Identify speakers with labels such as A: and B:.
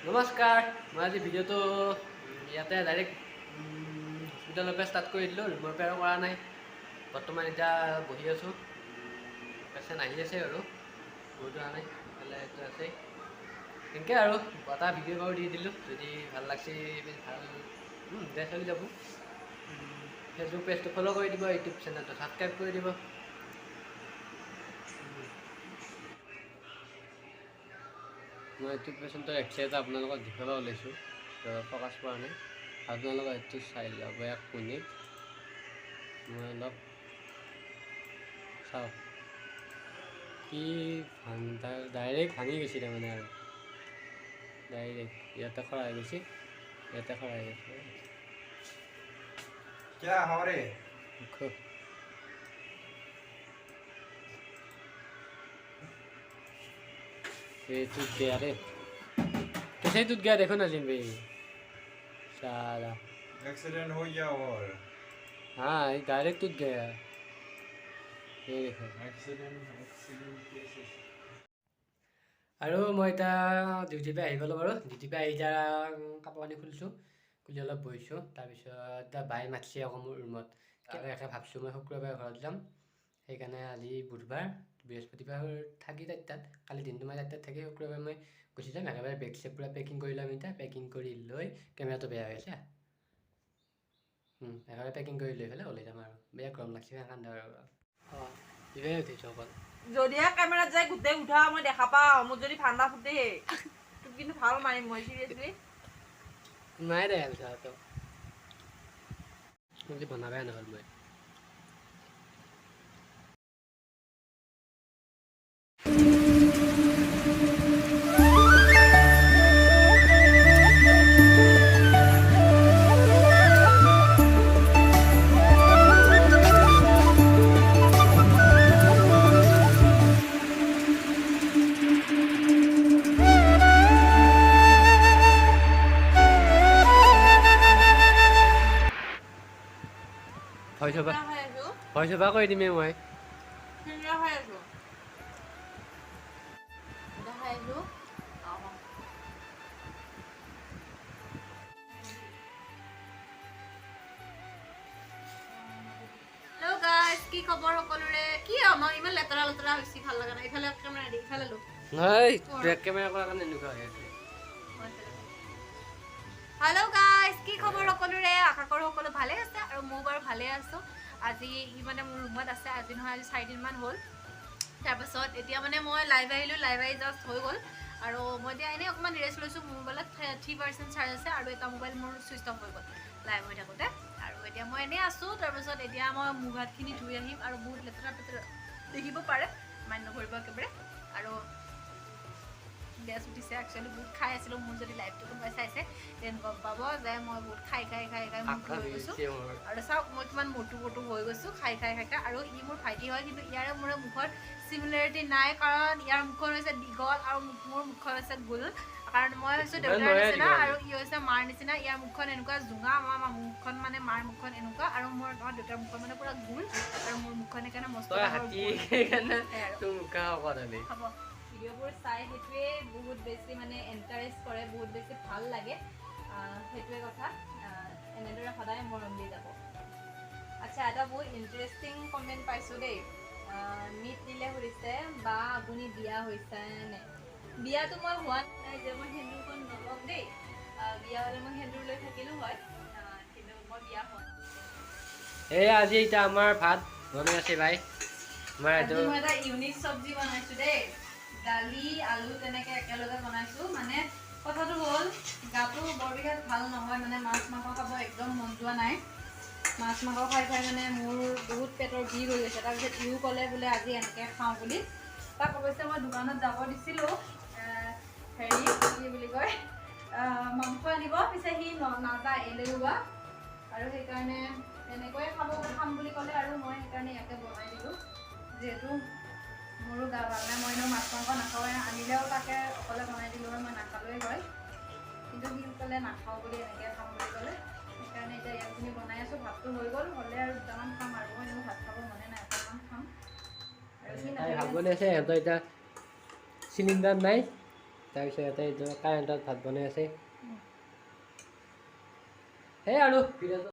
A: নমস্কাৰ, মই আজি ভিডিঅ'টো ইয়াতে ডাইৰেক্ট হস্পিটেলৰ পৰা ষ্টাৰ্ট কৰি দিলোঁ। ৰুমৰ পৰা আৰু কৰা নাই। বৰ্তমান এতিয়া বহি আছোঁ, পেচেণ্ট আহি আছে আৰু বহুতো অহা নাই, ইফালে এইটো আছে। এনেকৈ আৰু এটা ভিডিঅ' বাৰু দি দিলোঁ। যদি ভাল লাগছে ভাল দে চলি যাব। ফেচবুক পেজটো ফ'ল' কৰি দিব, ইউটিউব চেনেলটো ছাবস্ক্ৰাইব কৰি দিব। মই ইউটিউব পেচেণ্টৰ এক্সাৰচাইজ আপোনালোকক দেখুৱাব ওলাইছোঁ, ফ'কাছ কৰা নাই। আপোনালোকে এইটো চাই ল'ব 1 মিনিট। মই অলপ চাওক কি ডাইৰেক্ট ভাঙি গৈছে তাৰমানে, আৰু ডাইৰেক্ট ইয়াতে খৰা হৈ গৈছে, ইয়াতে খৰা হৈ গৈছে।
B: क्या हो रे
A: ये टूट गया रे, कैसे टूट गया देखो ना जिन भाई, साला
B: एक्सीडेंट हो गया और
A: हाँ ये डायरेक्ट टूट गया, ये देखो
B: एक्सीडेंट केसेस।
A: আৰু মই এতিয়া ডিউটিৰ পৰা আহি গ'লোঁ বাৰু। ডিউটিৰ পৰা আহি এতিয়া কাপোৰ কানি খুলিছোঁ, খুলি অলপ বহিছোঁ। তাৰপিছত এতিয়া বাই মাতিছে আকৌ মোৰ ৰুমত। একে ভাবছোঁ মই শুক্ৰবাৰে ঘৰত যাম, সেইকাৰণে আজি বুধবাৰ, বৃহস্পতিবাৰ থাকি তাত কালি দিনটো মই তাত থাকি শুক্ৰবাৰে মই গুচি যাম। একেবাৰে বেগ চেগ পূৰা পেকিং কৰি ল'ম। এতিয়া পেকিং কৰি লৈ, কেমেৰাটো বেয়া হৈ আছে, একেবাৰে পেকিং কৰি লৈ পেলাই ওলাই যাম আৰু। বেয়া গৰম লাগছে সেইকাৰণে আৰু অঁ দিবাই উঠিছোঁ অকল।
C: যদিহে কেমেৰাত যাই গোটেই উঠা মই দেখা পাওঁ, মোৰ যদি ঠাণ্ডা ফুটে তোক কিন্তু ভাল মাৰিম মই চিৰিয়াছলি।
A: নাই দে তো যদি বনাবাই নহ'ল মই। ভয় চবা কৰি দিমেই মই।
C: হেল্ল' গাইজ, কি খবৰ সকলোৰে? কি আমাৰ ইমান লেতেৰা লেতেৰা হৈছে, ভাল লগা নাই। ইফালে কেমেৰা দি ইফালে লো।
A: নাই বেক কেমেৰা কৰাৰ কাৰণে এনেকুৱা হৈ আছে।
C: হেল্ল' গাইজ, কি খবৰ সকলোৰে? আশা কৰোঁ সকলো ভালে আছে আৰু মই বাৰু ভালে আছোঁ। আজি ই মানে মোৰ ৰুমত আছে, আজি নহয় আজি 4 দিনমান হ'ল। তাৰপাছত এতিয়া মানে মই লাইভ আহিলোঁ, লাইভ আহি জাষ্ট হৈ গ'ল আৰু মই এতিয়া এনেই অকণমান ৰেষ্ট লৈছোঁ। মোৰ মোবাইলত 3% চাৰ্জ আছে আৰু এটা মোবাইল মোৰ ছুইচ অফ হৈ গ'ল লাইভ হৈ থাকোঁতে। আৰু এতিয়া মই এনেই আছোঁ। তাৰপাছত এতিয়া মই মুখ হাতখিনি ধুই আহিম আৰু বহুত লেতেৰা পেতেৰা দেখিব পাৰে, মান্য কৰিব একেবাৰে। আৰু গেছ উঠিছে, একচুৱেলি বহুত খাই আছিলোঁ। মোৰ যদি লাইভটো কোনোবাই চাইছে তেন গম পাব যে মই বহুত খাই মোটো হৈ গৈছোঁ। আৰু চাওক মই কিমান মোটো হৈ গৈছোঁ খাই আৰু ই মোৰ ভাইটি হয়, কিন্তু ইয়াৰে মোৰ মুখত চিমিলাৰিটি নাই, কাৰণ ইয়াৰ মুখখন হৈছে দীঘল আৰু মোৰ মুখখন হৈছে গোল। কাৰণ মই হৈছোঁ দেউতাৰ নিচিনা আৰু ই হৈছে মাৰ নিচিনা। ইয়াৰ মুখখন এনেকুৱা জোঙা, আমাৰ মুখখন মানে মাৰ মুখখন এনেকুৱা, আৰু মোৰ দেউতাৰ মুখখন মানে পুৰা গোল, আৰু মোৰ মুখখন সেইকাৰণে মস্ত হ'ব। ভিডিঅ'বোৰ চাই সেইটোৱে বহুত বেছি মানে এনকাৰেজ কৰে, বহুত বেছি ভাল লাগে, সেইটোৱে কথা। এনেদৰে সদায় মৰম দি যাব। আচ্ছা, এটা বহুত ইণ্টাৰেষ্টিং কমেণ্ট পাইছোঁ দেই। মিট দিলে সুধিছে, বা আপুনি বিয়া হৈছে নে? বিয়াটো মই হোৱা নাই, যে মই সেন্দুৰখন নল'ম দেই। বিয়া হ'লে মই সেন্দুৰ লৈ থাকিলোঁ হয়, কিন্তু মই বিয়া হোৱা নাই।
A: এই আজি এতিয়া আমাৰ ভাত বনাই আছে ভাই।
C: মই এটা ইউনিক চব্জি বনাইছোঁ দেই, দালি আলু তেনেকৈ একেলগে বনাইছোঁ। মানে কথাটো হ'ল গাটো বৰ বিশেষ ভাল নহয়, মানে মাছ মাংস খাব একদম মন যোৱা নাই। মাছ মাংস খাই মানে মোৰ বহুত পেটৰ বিষ হৈ গৈছে। তাৰপিছত ইও ক'লে বোলে আজি এনেকৈ খাওঁ বুলি। তাক অৱশ্যে মই দোকানত যাব দিছিলোঁ, হেৰি কি বুলি কয় মাংস আনিব, পিছে সি নাযায়, এলেহুৱা, আৰু সেইকাৰণে এনেকৈয়ে খাম বুলি ক'লে, আৰু মই সেইকাৰণে ইয়াকে বনাই দিলোঁ। যিহেতু মোৰো গা ভাল নাই, মই এনেও মাছ মাংস নাখাওঁৱে, আনিলেও তাকে অকলে বনাই দিলোঁ হয়, মই নাখালোৱেই হয়। কিন্তু সি ক'লে নাখাওঁ বুলি, এনেকৈ খাম বুলি ক'লে, সেইকাৰণে এতিয়া ইয়াতখিনি বনাই আছোঁ। ভাতটো হৈ গ'ল, হ'লে আৰু দুটামান খাম আৰু। মই এনেও ভাত খাব মনে নাই, অকণমান খাম। আৰু সি
A: ভাত বনাইছে, সিহঁতৰ এতিয়া চিলিণ্ডাৰ নাই, তাৰপিছত ইয়াতে কাৰেণ্টত ভাত বনাই আছে সেই আৰু ভিডিঅ'টো